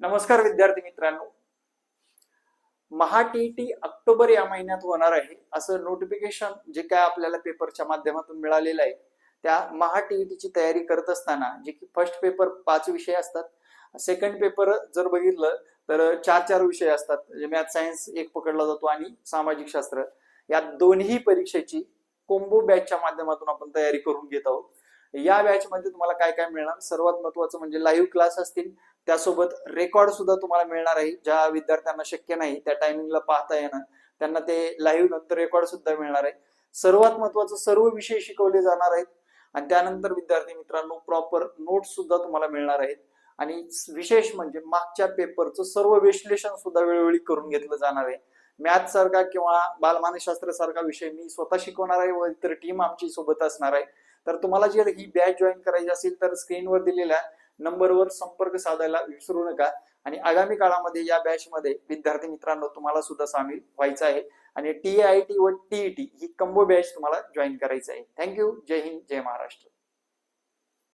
नमस्कार विद्यार्थी मित्रांनो. महाटीईटी ऑक्टोबर या महिन्यात होणार आहे असं नोटिफिकेशन जे काय आपल्याला पेपरच्या माध्यमातून मिळालेलं आहे. त्या महाटीईटीची तयारी करत असताना जे की फर्स्ट पेपर 5 विषय असतात, सेकंड पेपर जर बघितलं तर 4 विषय असतात. म्हणजे मॅथ सायन्स एक पकडला जातो आणि सामाजिक शास्त्र. या दोन्ही परीक्षेची कोम्बो बॅचच्या माध्यमातून आपण तयारी करून घेत आहोत. या बॅच मध्ये तुम्हाला काय काय मिळणार, सर्वात महत्वाचं म्हणजे लाईव्ह क्लास असतील, त्यासोबत रेकॉर्ड सुद्धा तुम्हाला मिळणार आहे. ज्या विद्यार्थ्यांना शक्य नाही त्या टायमिंगला पाहता येणार त्यांना ते लाईव्ह नंतर रेकॉर्ड सुद्धा मिळणार आहे. सर्वात महत्वाचं सर्व विषय शिकवले जाणार आहेत आणि त्यानंतर विद्यार्थी मित्रांनो प्रॉपर नोट्स सुद्धा तुम्हाला मिळणार आहेत. आणि विशेष म्हणजे मागच्या पेपरचं सर्व विश्लेषण सुद्धा वेळोवेळी करून घेतलं जाणार आहे. मॅथ सारखा किंवा बालमानसशास्त्र सारखा विषय मी स्वतः शिकवणार आहे व इतर टीम आमची सोबत असणार आहे. तर तुम्हाला जर ही बॅच जॉईन करायची असेल तर स्क्रीनवर दिलेल्या नंबरवर संपर्क साधायला विसरू नका. आणि आगामी काळामध्ये या बॅच मध्ये विद्यार्थी मित्रांनो तुम्हाला सुद्धा सामील व्हायचं आहे आणि TIT व TET ही कंबो बॅच तुम्हाला जॉईन करायचं आहे. थँक्यू. जय हिंद, जय महाराष्ट्र.